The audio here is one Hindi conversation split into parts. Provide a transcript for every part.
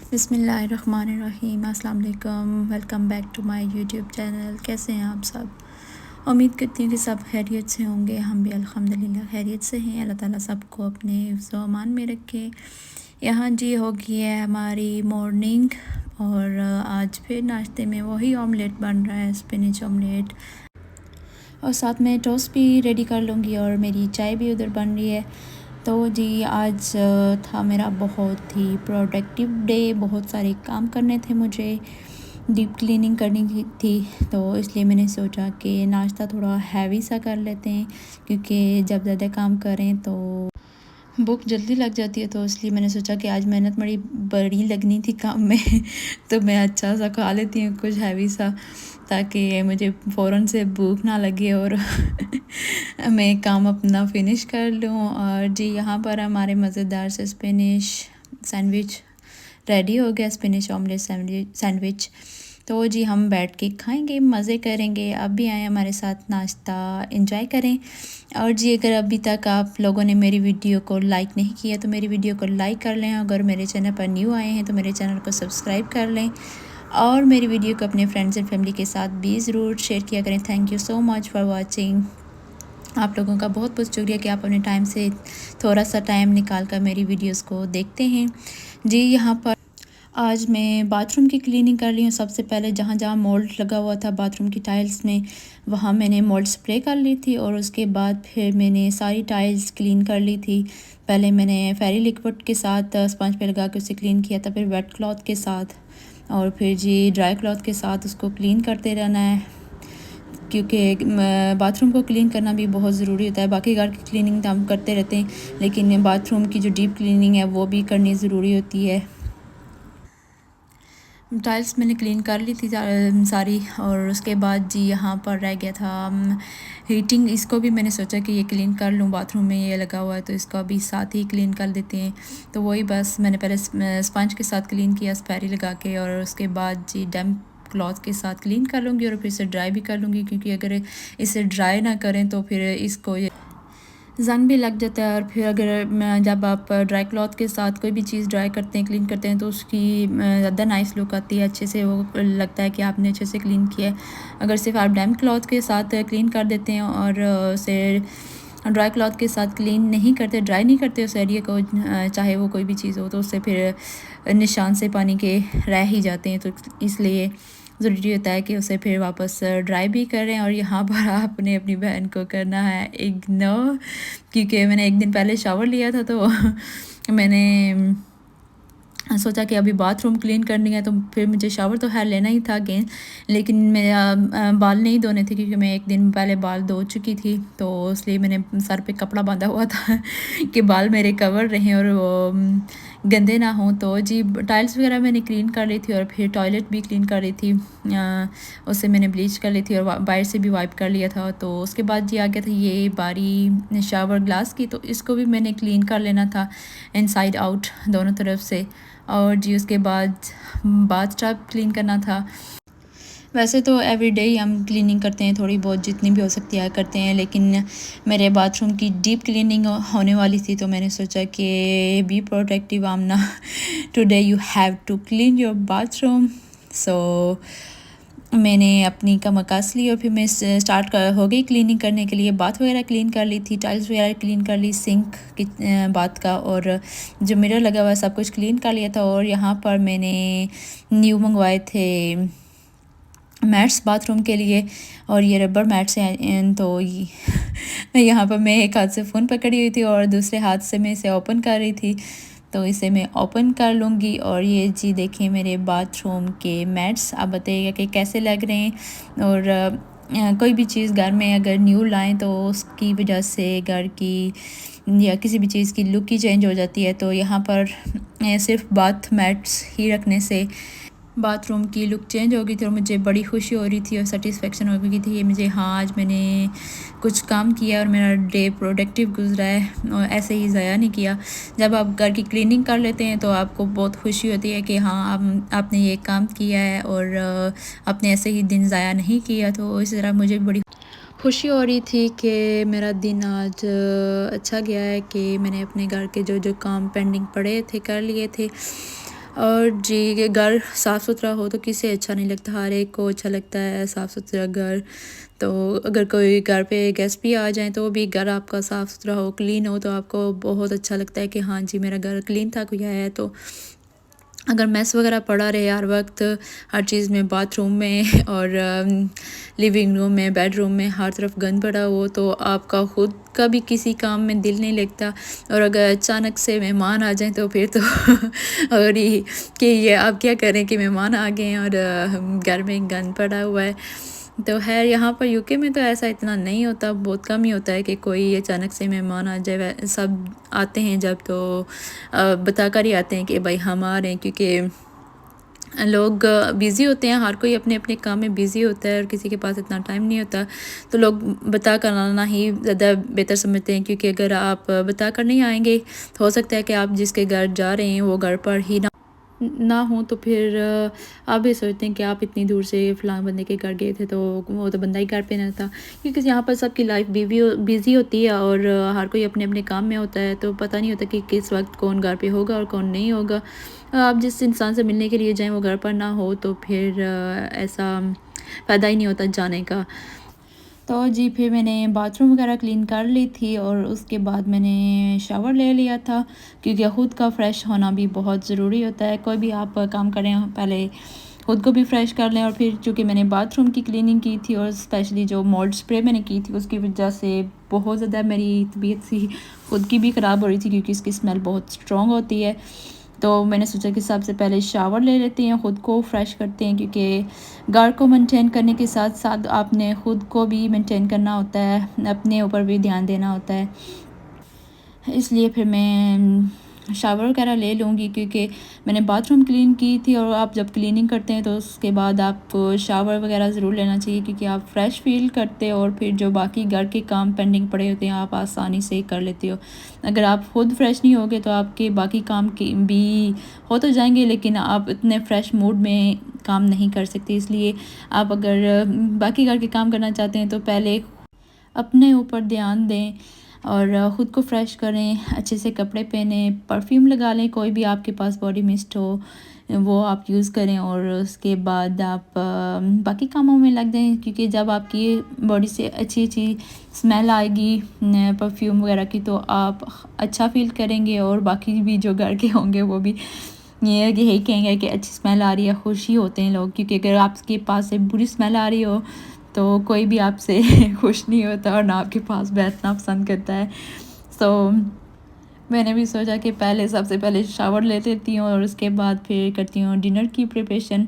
बिस्मिल्लाहिर्रहमानिर्रहीम। अस्सलाम वालेकुम। Welcome back to my YouTube channel. कैसे हैं आप सब? उम्मीद करती हूँ कि सब खैरियत से होंगे। हम भी अल्हम्दुलिल्लाह खैरियत से हैं। अल्लाह ताला सबको अपने हिफ्ज़ व अमान में रखे। यहाँ जी हो गई है हमारी मॉर्निंग और आज फिर नाश्ते में वही ऑमलेट बन रहा है, स्पिनच ऑमलेट, और साथ में टोस्ट भी रेडी कर लूँगी और मेरी चाय भी उधर बन रही है। तो जी आज था मेरा बहुत ही प्रोडक्टिव डे। बहुत सारे काम करने थे मुझे, डीप क्लीनिंग करनी थी, तो इसलिए मैंने सोचा कि नाश्ता थोड़ा हैवी सा कर लेते हैं, क्योंकि जब ज़्यादा काम करें तो भूख जल्दी लग जाती है। तो इसलिए मैंने सोचा कि आज मेहनत बड़ी लगनी थी काम में तो मैं अच्छा सा खा लेती हूँ कुछ हैवी सा, ताकि मुझे फ़ौरन से भूख ना लगे और मैं काम अपना फिनिश कर लूँ। और जी यहाँ पर हमारे मज़ेदार से स्पिनिश सैंडविच रेडी हो गया, स्पिनिश ऑमलेट सैंडविच। तो जी हम बैठ के खाएंगे, मज़े करेंगे। आप भी आएँ हमारे साथ, नाश्ता एंजॉय करें। और जी अगर अभी तक आप लोगों ने मेरी वीडियो को लाइक नहीं किया तो मेरी वीडियो को लाइक कर लें। अगर मेरे चैनल पर न्यू आए हैं तो मेरे चैनल को सब्सक्राइब कर लें और मेरी वीडियो को अपने फ्रेंड्स एंड फैमिली के साथ भी ज़रूर शेयर किया करें। Thank you so much for watching. आप लोगों का बहुत बहुत शुक्रिया कि आप अपने टाइम से थोड़ा सा टाइम निकाल कर मेरी वीडियोस को देखते हैं। जी यहाँ पर आज मैं बाथरूम की क्लीनिंग कर रही हूँ। सबसे पहले जहाँ जहाँ मोल्ड लगा हुआ था बाथरूम की टाइल्स में, वहाँ मैंने मोल्ड स्प्रे कर ली थी और उसके बाद फिर मैंने सारी टाइल्स क्लीन कर ली थी। पहले मैंने फेरी लिक्विड के साथ स्पंज पे लगा के उसे क्लीन किया था, फिर वेट क्लॉथ के साथ, और फिर जी ड्राई क्लॉथ के साथ उसको क्लीन करते रहना है, क्योंकि बाथरूम को क्लीन करना भी बहुत ज़रूरी होता है। बाकी घर की क्लीनिंग तो हम करते रहते हैं, लेकिन बाथरूम की जो डीप क्लीनिंग है वो भी करनी ज़रूरी होती है। टाइल्स मैंने क्लीन कर ली थी सारी, और उसके बाद जी यहाँ पर रह गया था हीटिंग। इसको भी मैंने सोचा कि ये क्लीन कर लूँ, बाथरूम में ये लगा हुआ है तो इसको भी साथ ही क्लीन कर देते हैं। तो वही बस मैंने पहले स्पंज के साथ क्लीन किया, स्पैरी लगा के, और उसके बाद जी डैम्प क्लॉथ के साथ क्लीन कर लूँगी और फिर इसे ड्राई भी कर लूँगी, क्योंकि अगर इसे ड्राई ना करें तो फिर इसको जंग भी लग जाता है। और फिर अगर जब आप ड्राई क्लॉथ के साथ कोई भी चीज़ ड्राई करते हैं, क्लीन करते हैं, तो उसकी ज़्यादा नाइस लुक आती है, अच्छे से वो लगता है कि आपने अच्छे से क्लीन किया है। अगर सिर्फ आप डैम्प क्लॉथ के साथ क्लीन कर देते हैं और उसे ड्राई क्लॉथ के साथ क्लीन नहीं करते, ड्राई नहीं करते उस एरिया को, चाहे वो कोई भी चीज़ हो, तो उससे फिर निशान से पानी के रह ही जाते हैं। तो इसलिए ज़रूरी होता है कि उसे फिर वापस ड्राई भी करें। और यहाँ पर आपने अपनी बहन को करना है इग्नोर, क्योंकि मैंने एक दिन पहले शावर लिया था तो मैंने सोचा कि अभी बाथरूम क्लीन करनी है, तो फिर मुझे शावर तो खैर लेना ही था अगेन, लेकिन मेरा बाल नहीं धोने थे, क्योंकि मैं एक दिन पहले बाल धो चुकी थी। तो इसलिए मैंने सर पे कपड़ा बांधा हुआ था कि बाल मेरे कवर रहें और वो गंदे ना हों। तो जी टाइल्स वगैरह मैंने क्लीन कर ली थी और फिर टॉयलेट भी क्लीन कर ली थी, उससे मैंने ब्लीच कर ली थी और बाहर से भी वाइप कर लिया था। तो उसके बाद जी आ गया था ये बारी शावर ग्लास की, तो इसको भी मैंने क्लीन कर लेना था इनसाइड आउट दोनों तरफ से। और जी उसके बाद बाथ टब क्लीन करना था। वैसे तो एवरीडे ही हम क्लीनिंग करते हैं, थोड़ी बहुत जितनी भी हो सकती है करते हैं, लेकिन मेरे बाथरूम की डीप क्लीनिंग होने वाली थी, तो मैंने सोचा कि be protective Amna, today you have to clean your bathroom. So मैंने अपनी कमर कस ली और फिर मैं हो गई क्लीनिंग करने के लिए। बाथ वगैरह क्लीन कर ली थी, टाइल्स वगैरह क्लीन कर ली, सिंक की बाथ का, और जो मिरर लगा हुआ है सब कुछ क्लीन कर लिया था। और यहाँ पर मैंने न्यू मंगवाए थे मैट्स बाथरूम के लिए, और ये रबर मैट्स हैं। तो यहाँ पर मैं एक हाथ से फ़ोन पकड़ी हुई थी और दूसरे हाथ से मैं इसे ओपन कर रही थी, तो इसे मैं ओपन कर लूँगी। और ये जी देखिए मेरे बाथरूम के मैट्स। आप बताइएगा कि कैसे लग रहे हैं। और कोई भी चीज़ घर में अगर न्यू लाएं तो उसकी वजह से घर की या किसी भी चीज़ की लुक ही चेंज हो जाती है। तो यहाँ पर सिर्फ बाथ मैट्स ही रखने से बाथरूम की लुक चेंज हो गई थी और मुझे बड़ी खुशी हो रही थी और सेटिस्फेक्शन हो गई थी ये मुझे, हाँ आज मैंने कुछ काम किया और मेरा डे प्रोडक्टिव गुजरा है और ऐसे ही ज़ाया नहीं किया। जब आप घर की क्लीनिंग कर लेते हैं तो आपको बहुत खुशी होती है कि हाँ आपने ये काम किया है और आपने ऐसे ही दिन ज़ाया नहीं किया। तो इसी तरह मुझे बड़ी खुशी हो रही थी कि मेरा दिन आज अच्छा गया है, कि मैंने अपने घर के जो जो काम पेंडिंग पड़े थे कर लिए थे। और जी घर साफ़ सुथरा हो तो किसे अच्छा नहीं लगता, हर एक को अच्छा लगता है साफ़ सुथरा घर। तो अगर कोई घर पे गेस्ट भी आ जाएं तो भी घर आपका साफ़ सुथरा हो, क्लीन हो, तो आपको बहुत अच्छा लगता है कि हाँ जी मेरा घर क्लीन था, कोई आया है। तो अगर मैस वगैरह पड़ा रहे हर वक्त हर चीज़ में, बाथरूम में और लिविंग रूम में, बेडरूम में, हर तरफ गंद पड़ा हो, तो आपका ख़ुद का भी किसी काम में दिल नहीं लगता। और अगर अचानक से मेहमान आ जाएं तो फिर तो और कि ये आप क्या करें कि मेहमान आ गए हैं और घर में गंद पड़ा हुआ है। तो है यहाँ पर यूके में तो ऐसा इतना नहीं होता, बहुत कम ही होता है कि कोई अचानक से मेहमान आ जाए। सब आते हैं जब तो बताकर ही आते हैं कि भाई हम आ रहे हैं, क्योंकि लोग बिज़ी होते हैं, हर कोई अपने अपने काम में बिज़ी होता है और किसी के पास इतना टाइम नहीं होता। तो लोग बता कर आना ही ज़्यादा बेहतर समझते हैं, क्योंकि अगर आप बता कर नहीं आएंगे तो हो सकता है कि आप जिसके घर जा रहे हैं वो घर पर ही ना हो, तो फिर आप भी सोचते हैं कि आप इतनी दूर से फ़लाँ बंदे के घर गए थे तो वो तो बंदा ही घर पे ना था। क्योंकि यहाँ पर सबकी लाइफ बिज़ी होती है और हर कोई अपने अपने काम में होता है, तो पता नहीं होता कि किस वक्त कौन घर पे होगा और कौन नहीं होगा। आप जिस इंसान से मिलने के लिए जाएं वो घर पर ना हो तो फिर ऐसा फ़ायदा ही नहीं होता जाने का। तो जी फिर मैंने बाथरूम वगैरह क्लीन कर ली थी और उसके बाद मैंने शावर ले लिया था, क्योंकि ख़ुद का फ़्रेश होना भी बहुत ज़रूरी होता है। कोई भी आप काम करें पहले ख़ुद को भी फ़्रेश कर लें। और फिर चूँकि मैंने बाथरूम की क्लीनिंग की थी और स्पेशली जो मोल्ड स्प्रे मैंने की थी उसकी वजह से बहुत ज़्यादा मेरी तबीयत सी ख़ुद की भी ख़राब हो रही थी, क्योंकि इसकी स्मेल बहुत स्ट्रॉन्ग होती है। तो मैंने सोचा कि सबसे पहले शावर ले लेते हैं, ख़ुद को फ़्रेश करते हैं, क्योंकि घर को मेंटेन करने के साथ साथ आपने ख़ुद को भी मेंटेन करना होता है, अपने ऊपर भी ध्यान देना होता है। इसलिए फिर मैं शावर वगैरह ले लूँगी, क्योंकि मैंने बाथरूम क्लीन की थी। और आप जब क्लीनिंग करते हैं तो उसके बाद आपको शावर वगैरह ज़रूर लेना चाहिए, क्योंकि आप फ्रेश फ़ील करते हो और फिर जो बाकी घर के काम पेंडिंग पड़े होते हैं आप आसानी से कर लेते हो। अगर आप खुद फ्रेश नहीं होगे तो आपके बाकी काम के भी हो तो जाएंगे, लेकिन आप इतने फ्रेश मूड में काम नहीं कर सकते। इसलिए आप अगर बाकी घर के काम करना चाहते हैं तो पहले अपने ऊपर ध्यान दें और ख़ुद को फ़्रेश करें, अच्छे से कपड़े पहने, परफ्यूम लगा लें, कोई भी आपके पास बॉडी मिस्ट हो वो आप यूज़ करें। और उसके बाद आप बाकी कामों में लग जाएं, क्योंकि जब आपकी बॉडी से अच्छी अच्छी स्मेल आएगी परफ्यूम वगैरह की तो आप अच्छा फ़ील करेंगे। और बाकी भी जो घर के होंगे वो भी ये यही कहेंगे कि अच्छी स्मेल आ रही है, खुशी होते हैं लोग। क्योंकि अगर आपके पास से बुरी स्मेल आ रही हो तो कोई भी आपसे खुश नहीं होता और ना आपके पास बैठना पसंद करता है। सो मैंने भी सोचा कि पहले सबसे पहले शावर ले लेती हूँ और उसके बाद फिर करती हूँ डिनर की प्रिपरेशन।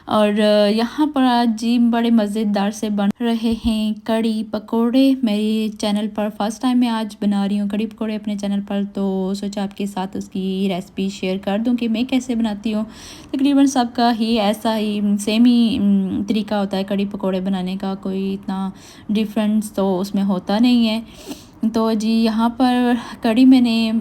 और यहाँ पर आज जी बड़े मज़ेदार से बन रहे हैं कड़ी पकोड़े। मेरे चैनल पर फर्स्ट टाइम मैं आज बना रही हूँ कड़ी पकोड़े अपने चैनल पर, तो सोचा आपके साथ उसकी रेसिपी शेयर कर दूँ कि मैं कैसे बनाती हूँ। तकरीबन सबका ही ऐसा ही सेम ही तरीका होता है कड़ी पकोड़े बनाने का, कोई इतना डिफरेंस तो उसमें होता नहीं है। तो जी यहाँ पर कड़ी मैंने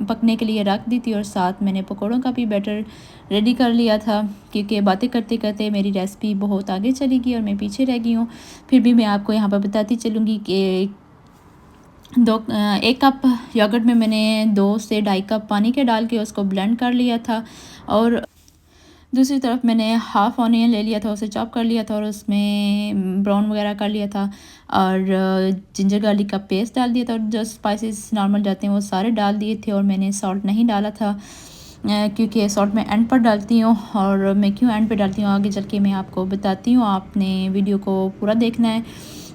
पकने के लिए रख दी थी और साथ मैंने पकोड़ों का भी बैटर रेडी कर लिया था, क्योंकि बातें करते करते मेरी रेसिपी बहुत आगे चली गई और मैं पीछे रह गई हूँ। फिर भी मैं आपको यहाँ पर बताती चलूँगी कि एक कप योगर्ट में मैंने 2 से ढाई कप पानी के डाल के उसको ब्लेंड कर लिया था। और दूसरी तरफ मैंने हाफ़ ऑनियन ले लिया था, उसे चॉप कर लिया था और उसमें ब्राउन वगैरह कर लिया था। और जिंजर गार्लिक का पेस्ट डाल दिया था और जो स्पाइसेस नॉर्मल जाते हैं वो सारे डाल दिए थे। और मैंने सॉल्ट नहीं डाला था, क्योंकि सॉल्ट मैं एंड पर डालती हूँ। और मैं क्यों एंड पर डालती हूँ आगे चल के मैं आपको बताती हूँ, आपने वीडियो को पूरा देखना है।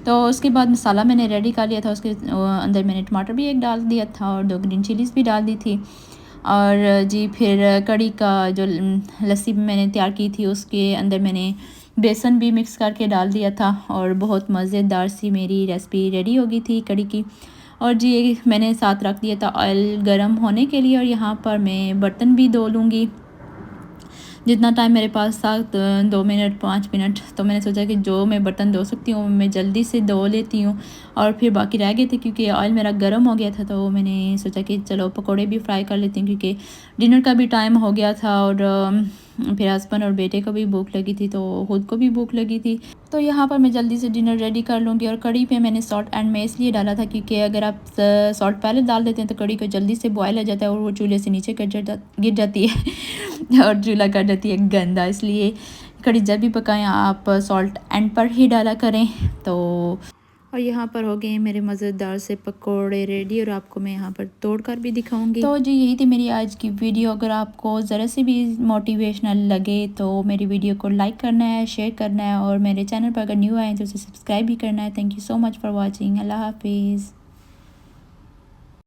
तो उसके बाद मसाला मैंने रेडी कर लिया था, उसके अंदर मैंने टमाटर भी एक डाल दिया था और 2 ग्रीन चिलीज़ भी डाल दी थी। और जी फिर कड़ी का जो लस्सी मैंने तैयार की थी उसके अंदर मैंने बेसन भी मिक्स करके डाल दिया था और बहुत मज़ेदार सी मेरी रेसिपी रेडी हो गई थी कड़ी की। और जी मैंने साथ रख दिया था ऑयल गरम होने के लिए। और यहाँ पर मैं बर्तन भी धो लूँगी, जितना टाइम मेरे पास था 2 मिनट 5 मिनट, तो मैंने सोचा कि जो मैं बर्तन धो सकती हूँ मैं जल्दी से धो लेती हूँ। और फिर बाकी रह गए थे क्योंकि ऑयल मेरा गर्म हो गया था, तो मैंने सोचा कि चलो पकोड़े भी फ्राई कर लेती हूँ, क्योंकि डिनर का भी टाइम हो गया था और फिर हस्बैंड और बेटे को भी भूख लगी थी, तो ख़ुद को भी भूख लगी थी। तो यहाँ पर मैं जल्दी से डिनर रेडी कर लूँगी। और कड़ी पे मैंने सॉल्ट एंड में इसलिए डाला था क्योंकि अगर आप सॉल्ट पहले डाल देते हैं तो कड़ी को जल्दी से बॉयल हो जाता है और वो चूल्हे से नीचे गिर जाती है और चूल्हा कर जाती है गंदा। इसलिए कड़ी जब भी पकाएं आप सॉल्ट एंड पर ही डाला करें। तो और यहाँ पर हो गए हैं मेरे मज़ेदार से पकोड़े रेडी, और आपको मैं यहाँ पर तोड़कर भी दिखाऊंगी। तो जी यही थी मेरी आज की वीडियो। अगर आपको ज़रा से भी मोटिवेशनल लगे तो मेरी वीडियो को लाइक करना है, शेयर करना है, और मेरे चैनल पर अगर न्यू आए तो उसे सब्सक्राइब भी करना है। Thank you so much for watching. अल्लाह हाफिज़।